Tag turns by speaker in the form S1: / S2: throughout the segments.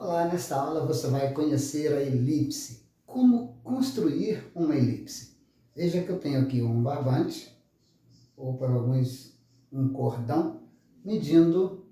S1: Olá, nesta aula você vai conhecer a elipse. Como construir uma elipse? Veja que eu tenho aqui um barbante, ou para alguns um cordão, medindo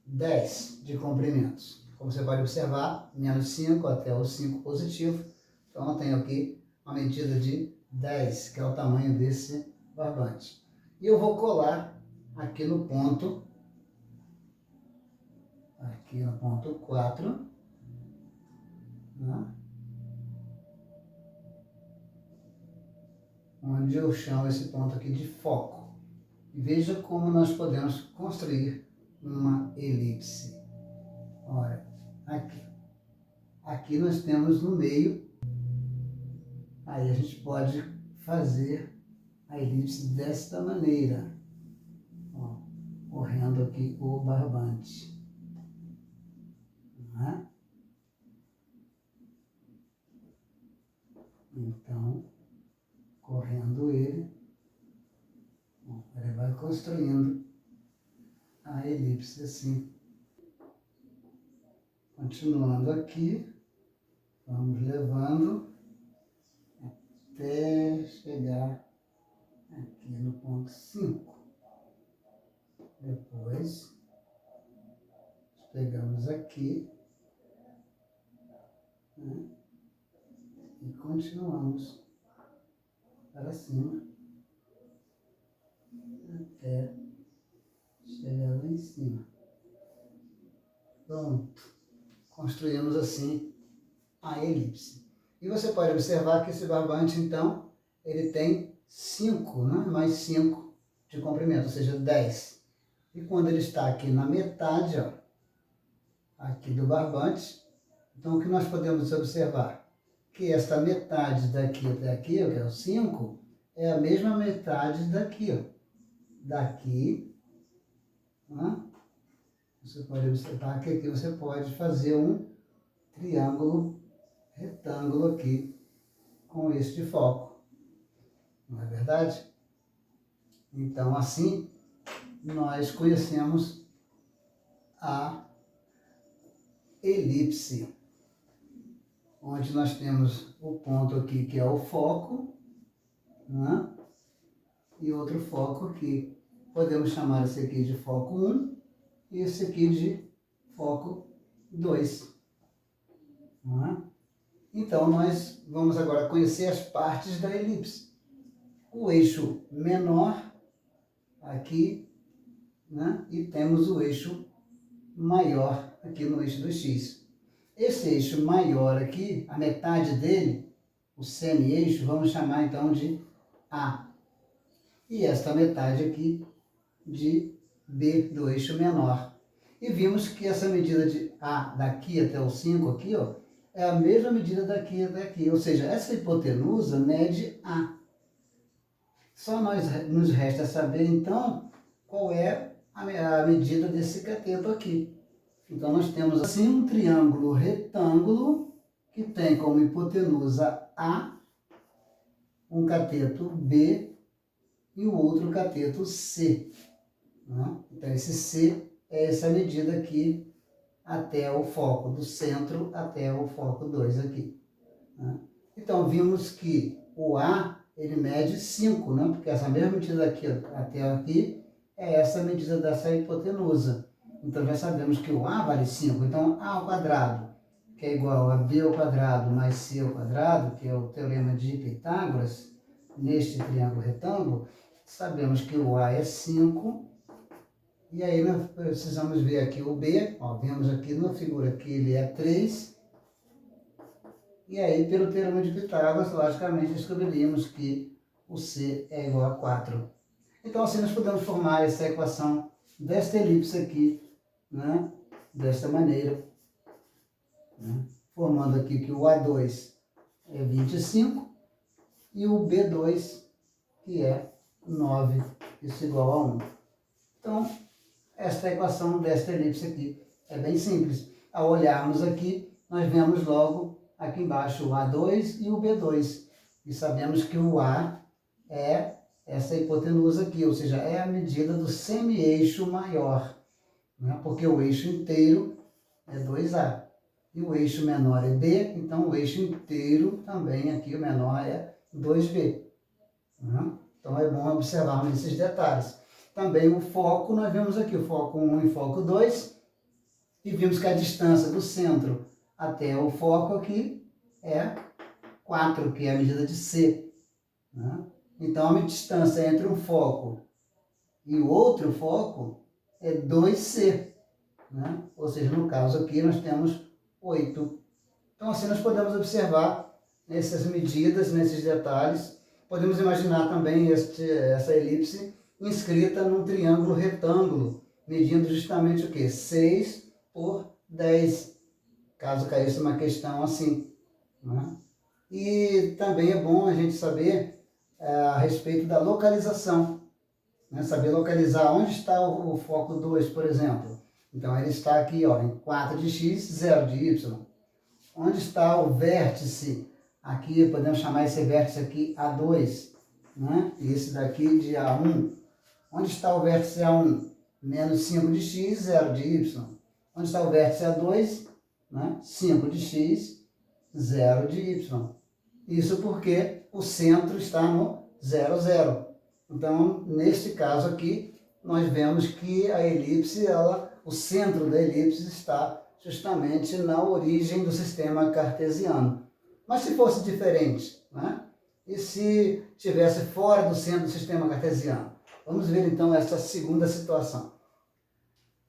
S1: 10 de comprimentos. Como você pode observar, menos 5 até o 5 positivo. Então eu tenho aqui uma medida de 10, que é o tamanho desse barbante. E eu vou colar aqui no ponto 4, né? Onde eu chamo esse ponto aqui de foco. E veja como nós podemos construir uma elipse. Olha, aqui. Aqui nós temos no meio, aí a gente pode fazer a elipse desta maneira. Ó, correndo aqui o barbante. Né? Então, correndo ele vai construindo a elipse assim. Continuando aqui, vamos levando até chegar aqui no ponto 5. Depois, pegamos aqui, né, e continuamos para cima até chegar lá em cima. Pronto. Construímos assim a elipse. E você pode observar que esse barbante, então, ele tem 5, né? Mais 5 de comprimento, ou seja, 10. E quando ele está aqui na metade, ó, aqui do barbante, então o que nós podemos observar? Que esta metade daqui até aqui, que é o 5, é a mesma metade daqui, ó. Daqui, né? Você pode observar que aqui você pode fazer um triângulo retângulo aqui com este foco. Não é verdade? Então, assim, nós conhecemos a elipse, onde nós temos o ponto aqui que é o foco, né? E outro foco aqui. Podemos chamar esse aqui de foco 1 e esse aqui de foco 2. Né? Então, nós vamos agora conhecer as partes da elipse. O eixo menor aqui, né? E temos o eixo maior aqui no eixo do X. Esse eixo maior aqui, a metade dele, o semi-eixo, vamos chamar então de A. E esta metade aqui de B, do eixo menor. E vimos que essa medida de A daqui até o 5 aqui, ó, é a mesma medida daqui até aqui. Ou seja, essa hipotenusa mede A. Só nos resta saber, então, qual é a medida desse cateto aqui. Então, nós temos assim um triângulo retângulo que tem como hipotenusa A, um cateto B e o outro cateto C. Né? Então, esse C é essa medida aqui até o foco, do centro até o foco 2 aqui. Né? Então, vimos que o A, ele mede 5, né? Porque essa mesma medida aqui até aqui é essa medida dessa hipotenusa. Então, já sabemos que o A vale 5. Então, A ao quadrado, que é igual a B ao quadrado mais C ao quadrado, que é o teorema de Pitágoras, neste triângulo retângulo, sabemos que o A é 5. E aí nós precisamos ver aqui o B, ó, vemos aqui na figura que ele é 3. E aí, pelo teorema de Pitágoras, logicamente, descobriríamos que o C é igual a 4. Então, assim, nós podemos formar essa equação desta elipse aqui, né, desta maneira, né, formando aqui que o A2 é 25 e o B2, que é 9, isso igual a 1. Então, esta equação desta elipse aqui é bem simples. Ao olharmos aqui, nós vemos logo aqui embaixo o A2 e o B2. E sabemos que o A é essa hipotenusa aqui, ou seja, é a medida do semi-eixo maior, né? Porque o eixo inteiro é 2A. e o eixo menor é B, então o eixo inteiro também aqui, o menor é 2B. Né? Então é bom observarmos esses detalhes. Também o foco, nós vemos aqui o foco 1 e foco 2, e vimos que a distância do centro até o foco aqui é 4, que é a medida de C. Né? Então a distância entre um foco e o outro foco é 2C. Né? Ou seja, no caso aqui nós temos 8. Então assim nós podemos observar nessas medidas, nesses detalhes. Podemos imaginar também essa elipse inscrita num triângulo retângulo, medindo justamente o quê? 6 por 10, caso caísse uma questão assim. Né? E também é bom a gente saber a respeito da localização, né? Saber localizar onde está o foco 2, por exemplo. Então ele está aqui, ó, em 4 de x, 0 de y. Onde está o vértice? Aqui, podemos chamar esse vértice aqui A2, né? E esse daqui de A1. Onde está o vértice A1? Menos 5 de x, 0 de y. Onde está o vértice A2? Né? 5 de x, 0 de y. Isso porque o centro está no 0, 0. Então, neste caso aqui, nós vemos que a elipse, o centro da elipse está justamente na origem do sistema cartesiano. Mas se fosse diferente, né? E se estivesse fora do centro do sistema cartesiano? Vamos ver então essa segunda situação.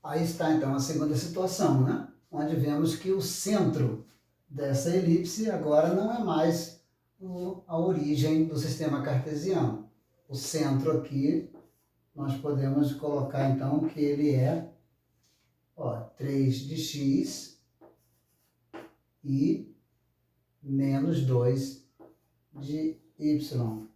S1: Aí está então a segunda situação, né? Onde vemos que o centro dessa elipse agora não é mais a origem do sistema cartesiano. O centro aqui, nós podemos colocar então que ele é 3 de x e menos 2 de y.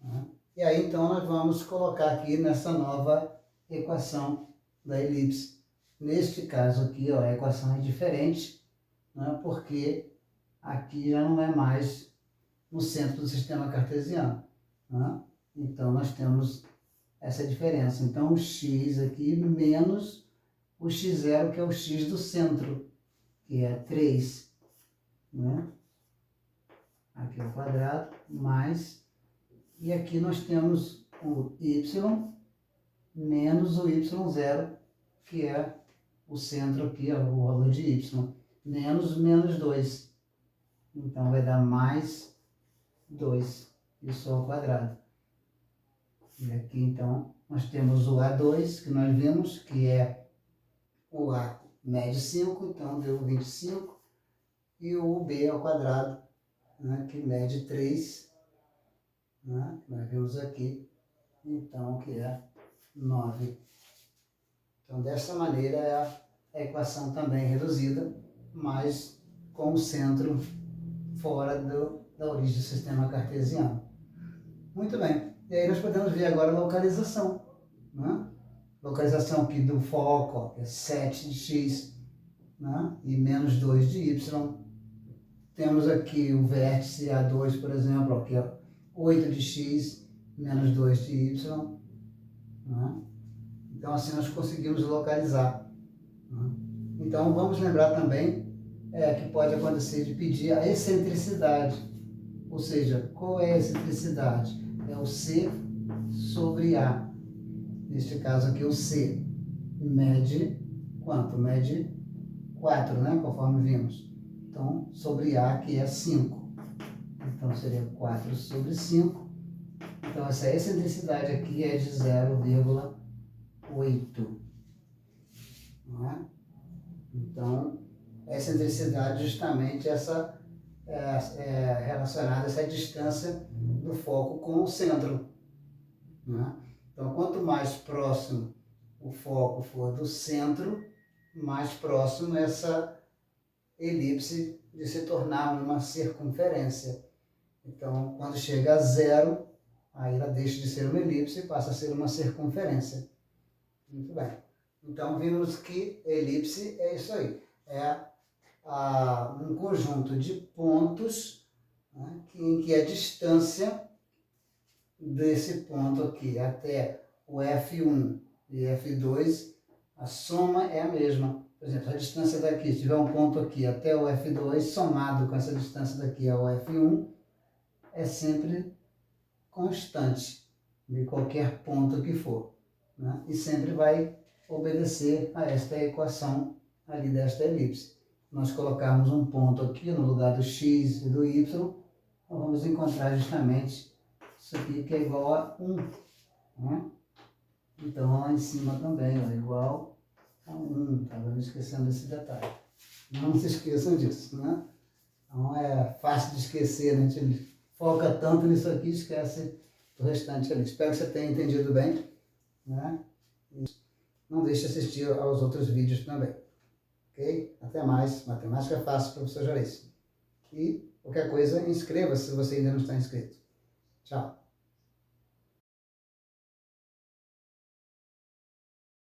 S1: Né? E aí então nós vamos colocar aqui nessa nova equação da elipse. Neste caso aqui, a equação é diferente, né? Porque aqui já não é mais no centro do sistema cartesiano. Né? Então nós temos essa diferença. Então o x aqui menos o x0, que é o x do centro, que é 3. Né? Aqui é o quadrado, mais... E aqui nós temos o y menos o y0, que é o centro aqui, o valor de y, menos 2. Então vai dar mais 2, isso ao quadrado. E aqui então nós temos o A2, que nós vimos, que é o A mede 5, então deu 25, e o B ao quadrado, né, que mede 3, né, nós vimos aqui, então que é 9. Então dessa maneira é a equação também reduzida, mas com o centro fora da origem do sistema cartesiano. Muito bem. E aí nós podemos ver agora a localização. Né? Localização aqui do foco, que é 7 de x, né? E menos 2 de y. Temos aqui o vértice A2, por exemplo, que é 8 de x, menos 2 de y. Né? Então assim nós conseguimos localizar. Né? Então vamos lembrar também que pode acontecer de pedir a excentricidade. Ou seja, qual é a excentricidade? É o C sobre A. Neste caso aqui, o C mede quanto? Mede 4, né? Conforme vimos. Então, sobre A, que é 5. Então, seria 4 sobre 5. Então, essa excentricidade aqui é de 0,8. Não é? Então, a excentricidade justamente essa relacionada a essa distância do foco com o centro. Né? Então, quanto mais próximo o foco for do centro, mais próximo essa elipse de se tornar uma circunferência. Então, quando chega a 0, aí ela deixa de ser uma elipse e passa a ser uma circunferência. Muito bem. Então, vimos que elipse é isso aí. É um conjunto de pontos, né, em que a distância desse ponto aqui até o F1 e F2, a soma é a mesma. por exemplo, a distância daqui, se tiver um ponto aqui até o F2, somado com essa distância daqui ao F1, é sempre constante, de qualquer ponto que for, né? E sempre vai obedecer a esta equação ali desta elipse. Nós colocarmos um ponto aqui no lugar do x e do y, nós vamos encontrar justamente isso aqui que é igual a 1, né? Então lá em cima também é igual a 1, estava me esquecendo desse detalhe. Não se esqueçam disso, né? Então é fácil de esquecer, né? A gente foca tanto nisso aqui e esquece do restante ali. Espero que você tenha entendido bem, né? E não deixe de assistir aos outros vídeos também. Ok? Até mais. Matemática Fácil, professor Joyce. E qualquer coisa, inscreva-se se você ainda não está inscrito. Tchau.